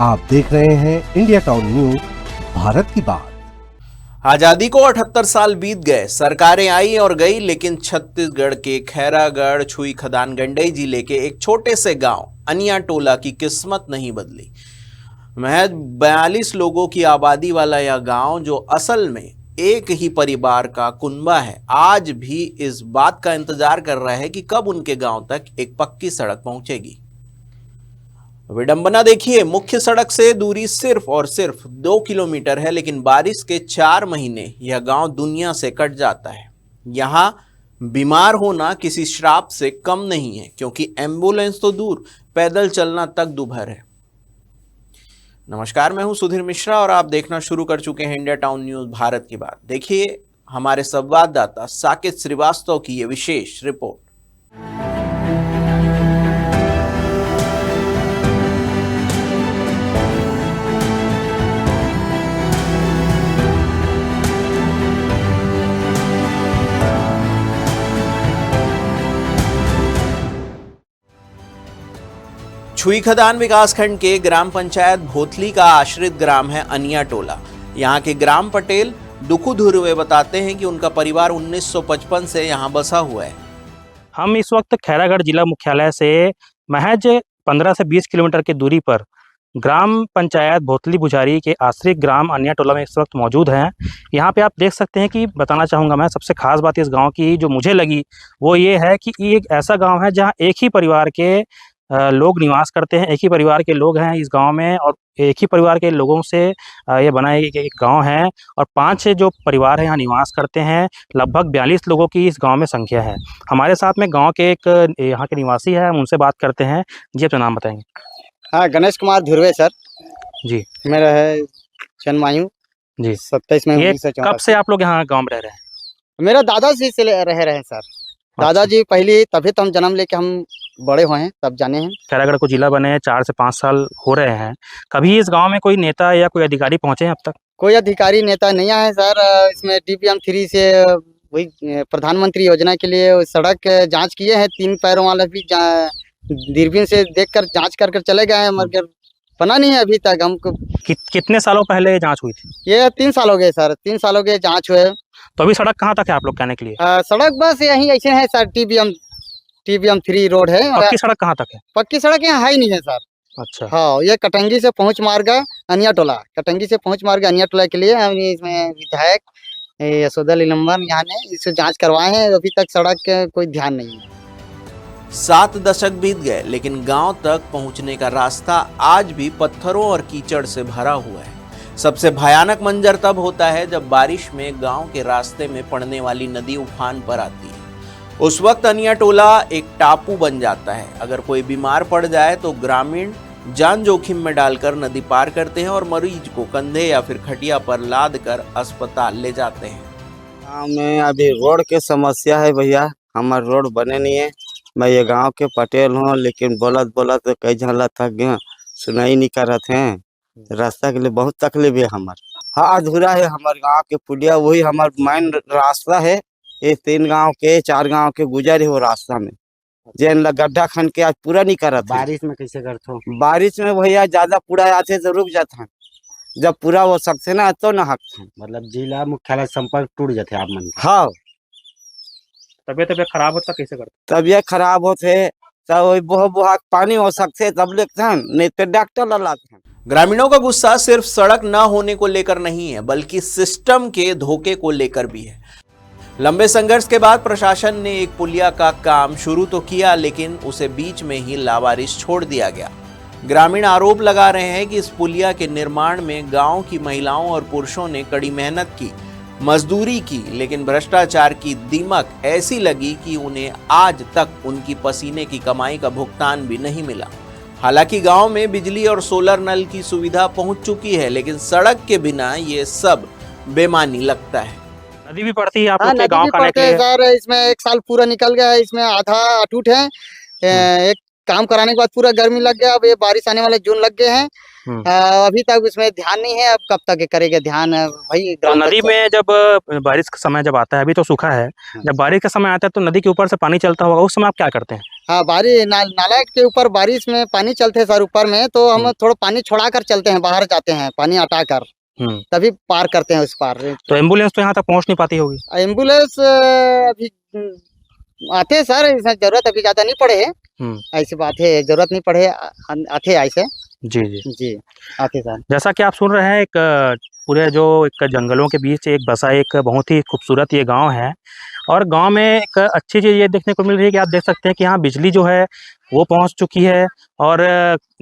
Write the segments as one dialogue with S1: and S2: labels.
S1: आप देख रहे हैं इंडिया टाउन न्यूज, भारत की बात।
S2: आजादी को 78 साल बीत गए, सरकारें आई और गई, लेकिन छत्तीसगढ़ के खैरागढ़ छुई खदान गंडई जिले के एक छोटे से गांव अनिया टोला की किस्मत नहीं बदली। महज 42 लोगों की आबादी वाला यह गांव, जो असल में एक ही परिवार का कुनबा है, आज भी इस बात का इंतजार कर रहा है कि कब उनके गांव तक एक पक्की सड़क पहुंचेगी। विडंबना देखिए, मुख्य सड़क से दूरी सिर्फ और सिर्फ 2 किलोमीटर है, लेकिन बारिश के 4 महीने यह गांव दुनिया से कट जाता है। यहाँ बीमार होना किसी श्राप से कम नहीं है, क्योंकि एम्बुलेंस तो दूर, पैदल चलना तक दुभर है। नमस्कार, मैं हूं सुधीर मिश्रा और आप देखना शुरू कर चुके हैं इंडिया टाउन न्यूज, भारत की बात। देखिए हमारे संवाददाता साकेत श्रीवास्तव की ये विशेष रिपोर्ट। छुई खदान विकासखंड के ग्राम पंचायत भोथली का आश्रित ग्राम है अनिया टोला। यहाँ के ग्राम पटेल दुखू धुरवे बताते हैं कि उनका परिवार 1955 से यहाँ बसा हुआ है।
S3: हम इस वक्त खैरागढ़ जिला मुख्यालय से महज 15 से 20 किलोमीटर की दूरी पर ग्राम पंचायत भोथली बुझारी के आश्रित ग्राम अनिया टोला में इस वक्त मौजूद हैं। यहाँ पे आप देख सकते हैं कि बताना चाहूँगा मैं, सबसे खास बात इस गांव की जो मुझे लगी वो ये है कि ये एक ऐसा गांव है जहाँ एक ही परिवार के लोग निवास करते हैं। एक ही परिवार के लोग हैं इस गांव में और एक ही परिवार के लोगों से ये बना एक गांव है और 5 जो परिवार हैं यहाँ निवास करते हैं। लगभग 42 लोगों की इस गांव में संख्या है। हमारे साथ में गांव के एक यहाँ के निवासी है, हम उनसे बात करते हैं। जी, अपना नाम बताएंगे?
S4: हाँ, गणेश कुमार धुर्वे सर
S3: जी।
S4: मेरा है जन्मायु
S3: जी
S4: 27 में।
S3: ये कब से आप लोग यहाँ गाँव में रह रहे हैं?
S4: मेरा दादाजी से रह रहे हैं सर। दादाजी पहले, तभी तो हम जन्म लेके हम बड़े हुए हैं, तब जाने हैं।
S3: खैरागढ़ को जिला बने 4 से 5 साल हो रहे हैं। कभी इस गांव में कोई नेता या कोई अधिकारी पहुंचे हैं अब तक?
S4: कोई अधिकारी नेता नहीं आए सर। इसमें DPM 3 से वही प्रधानमंत्री योजना के लिए सड़क जांच किए हैं। 3 पैरों वाला भी दूरबीन से देखकर जांच कर चले गए हैं, मगर बना नहीं है अभी तक हमको।
S3: कितने सालों पहले जांच हुई थी?
S4: ये 3 साल हो गए सर, 3 साल हो गए जांच हुए।
S3: तो अभी सड़क कहाँ तक है आप लोग कहने के लिए?
S4: सड़क बस यहीं ऐसे है सर, TBM 3 रोड है।
S3: पक्की सड़क कहाँ तक है?
S4: पक्की सड़क यहाँ है ही नहीं है सर।
S3: अच्छा।
S4: हाँ, ये कटंगी से पहुंच मार्ग अनिया टोला, कटंगी से पहुंच मार्ग अनिया टोला के लिए हम इसमें विधायक यशोदा लीलम्बर यहाँ ने इसे जांच करवाए हैं। अभी तक सड़क का कोई ध्यान नहीं है।
S2: 7 दशक बीत गए, लेकिन गांव तक पहुंचने का रास्ता आज भी पत्थरों और कीचड़ से भरा हुआ है। सबसे भयानक मंजर तब होता है जब बारिश में गांव के रास्ते में पड़ने वाली नदी उफान पर आती है। उस वक्त अनिया टोला एक टापू बन जाता है। अगर कोई बीमार पड़ जाए तो ग्रामीण जान जोखिम में डालकर नदी पार करते हैं और मरीज को कंधे या फिर खटिया पर लाद कर अस्पताल ले जाते हैं।
S5: गाँव में अभी रोड के समस्या है भैया, हमारे रोड बने नहीं है। मैं ये गांव के पटेल हूँ, लेकिन बोलत तो कई झला थक गए, सुनाई नहीं कर रहे हैं। रास्ता के लिए बहुत तकलीफ है हमारे। हाँ, अधूरा है हमारे गांव के पुलिया, वही हमारा मेन रास्ता है। ये 3 गांव के 4 गांव के गुजर है वो रास्ता में, जैन गड्ढा खन के आज पूरा नहीं कर रहा।
S4: बारिश में कैसे करते हो?
S5: बारिश में भैया ज्यादा पूरा आते तो रुक जाता है, जब पूरा हो सकते ना तो न हक।
S4: मतलब जिला मुख्यालय संपर्क टूट जाते आप मन।
S5: हाँ,
S3: तबियत खराब होता कैसे करते?
S5: तबियत खराब होते तो बहुत पानी हो सकते तब लेते हैं, नहीं तो डॉक्टर लाते हैं।
S2: ग्रामीणों का गुस्सा सिर्फ सड़क न होने को लेकर नहीं है, बल्कि सिस्टम के धोखे को लेकर भी है। लंबे संघर्ष के बाद प्रशासन ने एक पुलिया का काम शुरू तो किया, लेकिन उसे बीच में ही लावारिस छोड़ दिया गया। ग्रामीण आरोप लगा रहे हैं कि इस पुलिया के निर्माण में गांव की महिलाओं और पुरुषों ने कड़ी मेहनत की, मजदूरी की, लेकिन भ्रष्टाचार की दीमक ऐसी लगी कि उन्हें आज तक उनकी पसीने की कमाई का भुगतान भी नहीं मिला। हालांकि गांव में बिजली और सोलर नल की सुविधा पहुंच चुकी है, लेकिन सड़क के बिना ये सब बेमानी लगता है।
S3: नदी भी पड़ती है आप लोग के गांव का?
S4: सर, इसमें 1 साल पूरा निकल गया है, इसमें आधा अटूट है। एक काम कराने के बाद पूरा गर्मी लग गया, अब ये बारिश आने वाले जून लग गए हैं। अभी तक उसमें ध्यान नहीं है, अब कब तक करेगा ध्यान भाई।
S3: तो नदी में जब बारिश का समय जब आता है, अभी तो सूखा है, जब बारिश का समय आता है तो नदी के ऊपर से पानी चलता होगा, उस समय आप क्या करते हैं?
S4: हाँ नाला के ऊपर बारिश में पानी चलते सर ऊपर में, तो हम थोड़ा पानी छोड़ा कर चलते हैं, बाहर जाते हैं पानी हटा कर, तभी पार करते हैं उस पार।
S3: तो एम्बुलेंस तो यहाँ तक पहुँच नहीं पाती होगी?
S4: एम्बुलेंस अभी आते हैं सर, इसमें जरूरत अभी ज्यादा नहीं पड़े है, ऐसी बात है, जरूरत नहीं पड़े आते ऐसे।
S3: जी जी
S4: जी आते सर।
S3: जैसा कि आप सुन रहे हैं, एक पूरे जो एक जंगलों के बीच एक बसा एक बहुत ही खूबसूरत ये गांव है, और गांव में एक अच्छी चीज़ ये देखने को मिल रही है कि आप देख सकते हैं कि यहाँ बिजली जो है वो पहुंच चुकी है, और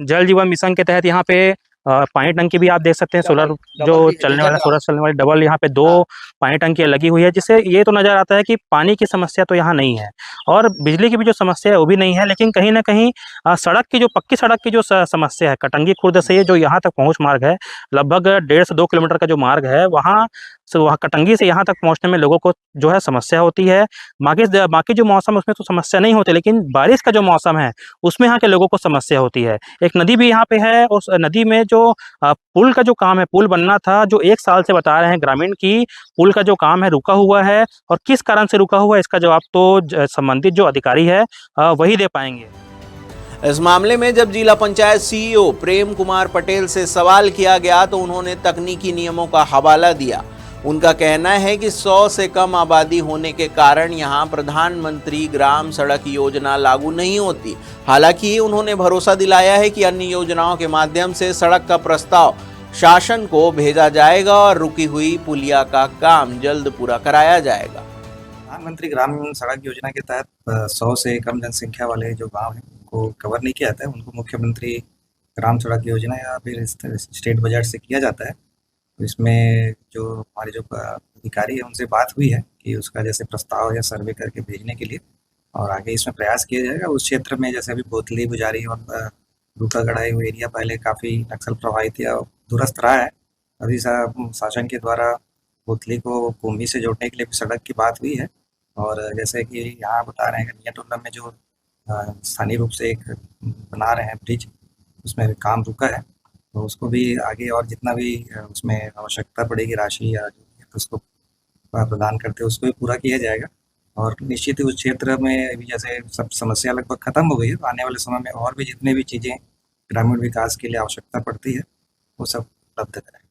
S3: जल जीवन मिशन के तहत यहाँ पे पानी टंकी भी आप देख सकते हैं, सोलर जो चलने वाला सोलर चलने वाली डबल यहाँ पे 2 पानी टंकियाँ लगी हुई है, जिससे ये तो नज़र आता है कि पानी की समस्या तो यहाँ नहीं है और बिजली की भी जो समस्या है वो भी नहीं है। लेकिन कहीं ना कहीं सड़क की जो पक्की सड़क की जो समस्या है, कटंगी खुर्द से ये जो यहाँ तक पहुँच मार्ग है, लगभग 1.5 से 2 किलोमीटर का जो मार्ग है, वहाँ कटंगी से यहाँ तक पहुँचने में लोगों को जो है समस्या होती है। बाकी जो मौसम उसमें तो समस्या नहीं होती, लेकिन बारिश का जो मौसम है उसमें यहाँ के लोगों को समस्या होती है। एक नदी भी यहाँ पे है, उस नदी में जो पुल का जो काम है, पुल बनना था, जो 1 साल से बता रहे हैं ग्रामीण की पुल का जो काम है रुका हुआ है, और किस कारण से रुका हुआ है इसका जवाब तो संबंधित जो अधिकारी है वही दे पाएंगे।
S2: इस मामले में जब जिला पंचायत सीईओ प्रेम कुमार पटेल से सवाल किया गया तो उन्होंने तकनीकी नियमों का हवाला दिया। उनका कहना है कि 100 से कम आबादी होने के कारण यहां प्रधानमंत्री ग्राम सड़क योजना लागू नहीं होती। हालांकि उन्होंने भरोसा दिलाया है कि अन्य योजनाओं के माध्यम से सड़क का प्रस्ताव शासन को भेजा जाएगा और रुकी हुई पुलिया का काम जल्द पूरा कराया जाएगा।
S6: प्रधानमंत्री ग्रामीण सड़क योजना के तहत 100 से कम जनसंख्या वाले जो गांव हैं उनको कवर नहीं किया जाता है, उनको मुख्यमंत्री ग्राम सड़क योजना या फिर स्टेट बजट से किया जाता है। तो इसमें जो हमारे जो अधिकारी है उनसे बात हुई है कि उसका जैसे प्रस्ताव या सर्वे करके भेजने के लिए, और आगे इसमें प्रयास किया जाएगा। उस क्षेत्र में जैसे अभी बोतली बुजारी और दूतागढ़ाई हुआ एरिया पहले काफ़ी नक्सल प्रभावित या दूरस्थ रहा है। अभी शासन के द्वारा बोतली को कुंभी से जोड़ने के लिए भी सड़क की बात हुई है, और जैसे कि यहाँ बता रहे हैं कि निया टोला में जो स्थानीय रूप से एक बना रहे हैं ब्रिज, उसमें भी काम रुका है, तो उसको भी आगे और जितना भी उसमें आवश्यकता पड़ेगी राशि या तो उसको प्रदान करते उसको भी पूरा किया जाएगा। और निश्चित ही उस क्षेत्र में अभी जैसे सब समस्या लगभग खत्म हो गई है, तो आने वाले समय में और भी जितने भी चीज़ें ग्रामीण विकास के लिए आवश्यकता पड़ती है वो सब उपलब्ध कराएंगे।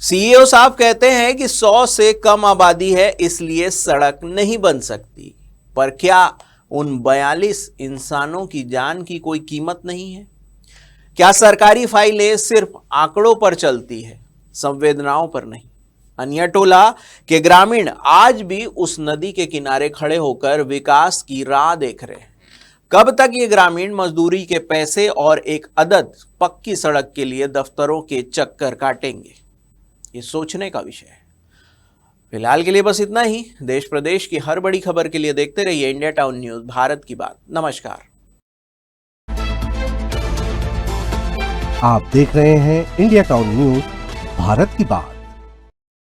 S2: सीईओ साहब कहते हैं कि 100 से कम आबादी है इसलिए सड़क नहीं बन सकती, पर क्या उन 42 इंसानों की जान की कोई कीमत नहीं है? क्या सरकारी फाइलें सिर्फ आंकड़ों पर चलती है, संवेदनाओं पर नहीं? अनिया टोला के ग्रामीण आज भी उस नदी के किनारे खड़े होकर विकास की राह देख रहे हैं। कब तक ये ग्रामीण मजदूरी के पैसे और एक अदद पक्की सड़क के लिए दफ्तरों के चक्कर काटेंगे, ये सोचने का विषय है। फिलहाल के लिए बस इतना ही। देश प्रदेश की हर बड़ी खबर के लिए देखते रहिए इंडिया टाउन न्यूज, भारत की बात। नमस्कार।
S1: आप देख रहे हैं इंडिया टाउन न्यूज, भारत की बात।